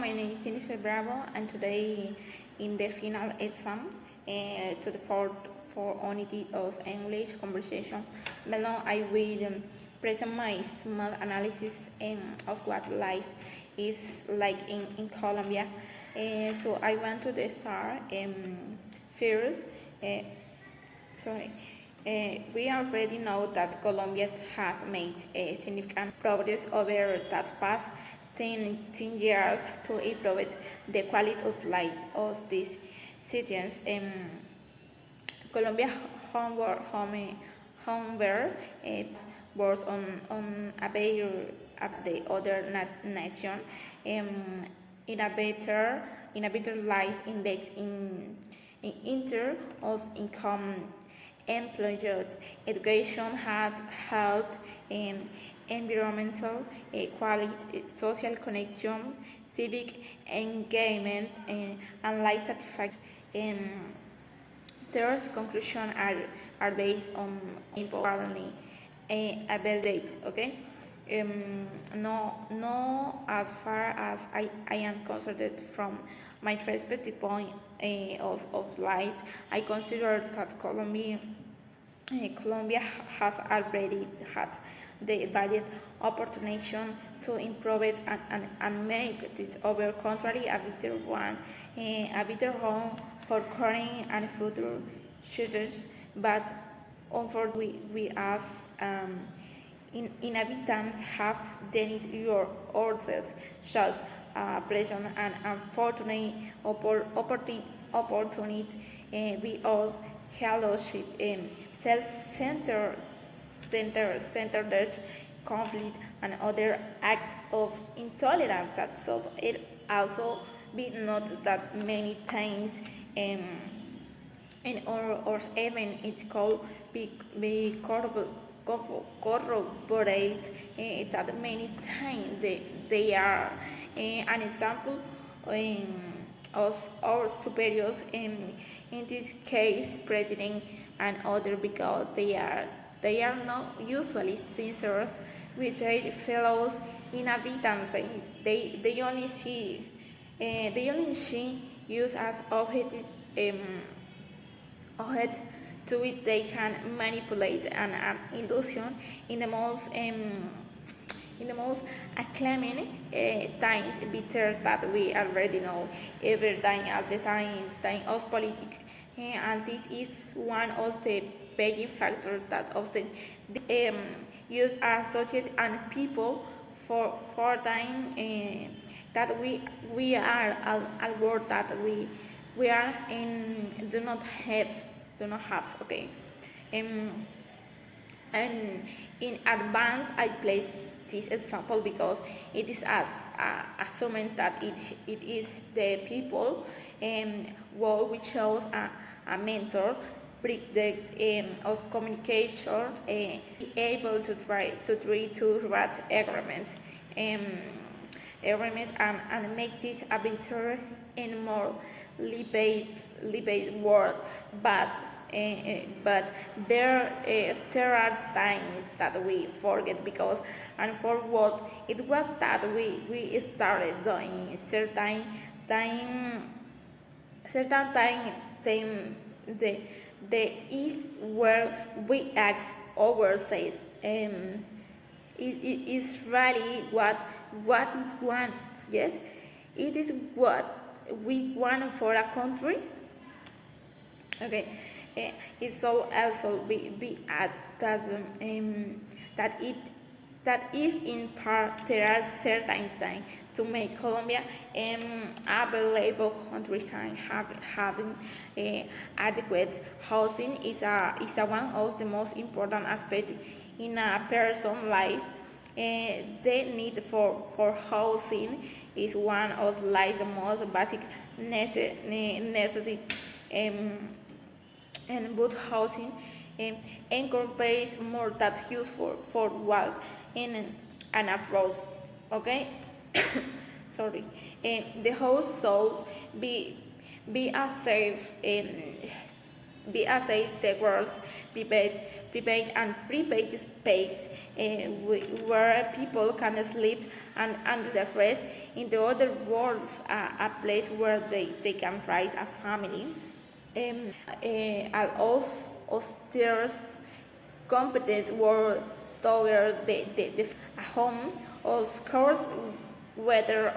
my name is Jennifer Bravo, and today in the final exam to the for unity of English conversation, below I will present my small analysis of what life is like in Colombia. So I want to start first. Uh, sorry. We already know that Colombia has made significant progress over that past 10 years to improve the quality of life of these citizens. Colombia homework it was on a better of the other nation in a better life index in inter of income, employment, education, health, environmental equality, social connection, civic engagement, and life satisfaction. Their conclusions are based on importantly evaluate, okay? No, as far as I am concerned from my perspective point of life, I consider that Colombia has already had the varied opportunity to improve it and make this over contrary a better one, a better home for current and future shooters. But unfortunately, we as inhabitants have denied ourselves such pleasure and unfortunate opportunity. We all fellowship self-centered conflict and other acts of intolerance that so it also be not that many times and or even it could be corroborate that many times they are an example of our superiors in this case president and other because they are not usually sincere with their fellows inhabitants. They only see use as object to which they can manipulate an illusion in the most acclaiming times bitter that we already know every time at the time of politics. And this is one of the begging factors that often use associate and people for time that we are a word that we are in do not have, okay. And in advance I place this example because it is assuming that it is the people what we chose a mentor pretext of communication able to try to write agreements and make this a better and more living world, but there are times that we forget because and for what it was that we started doing certain time the is where we ask ourselves it is really what it want. Yes, it is what we want for a country. Okay, it so also be add that that if in part there are certain things to make Colombia available countryside having adequate housing is a one of the most important aspects in a person's life. The need for housing is one of like the most basic necessity. And good housing encourages more that useful for wealth and approach. Okay, sorry. The house should be a safe secure, prepaid and prepaid space where people can sleep and the rest in the other worlds, a place where they can raise a family. And also there's competence work toward the a home. Of course, whether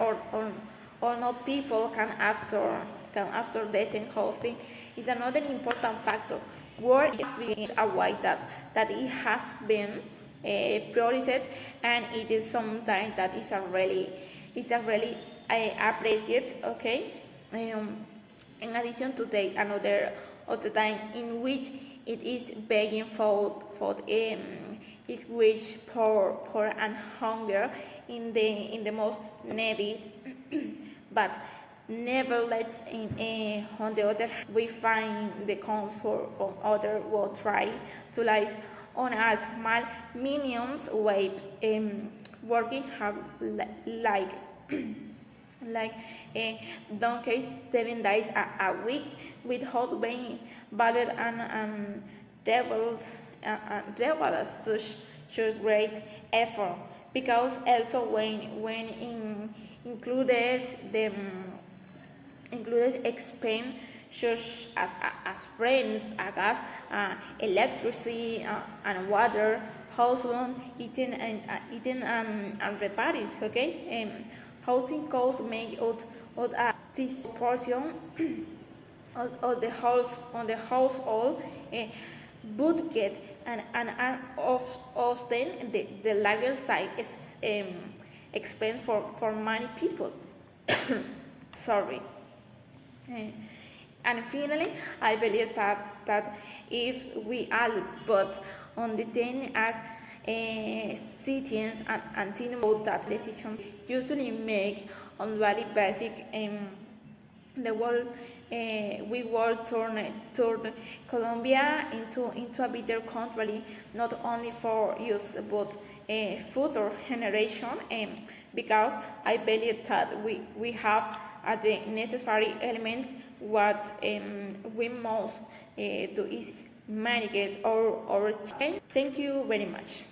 or not people can after decent housing is another important factor. Work is a way that it has been prioritized, and it is sometimes that is a really appreciate. Okay. In addition to the another of the time in which it is begging for is which poor and hunger in the most needy, but nevertheless on the other we find the comfort from other will try to live on a small minimum wage, working hard like like donkeys 7 days a week without being bothered and devils such great effort, because also when includes the included expense such as friends, gas, electricity, and water, household, eating and repairs. Okay, housing costs make out this portion of the house on the household budget, and are often the largest side expense for many people. Sorry. And finally, I believe that if we all put on the thing as citizens and think about that decision usually make on very basic the world we will turn Colombia into a better country, not only for youth but future generation, because I believe that we have the necessary elements. What we must do is manage our change. Thank you very much.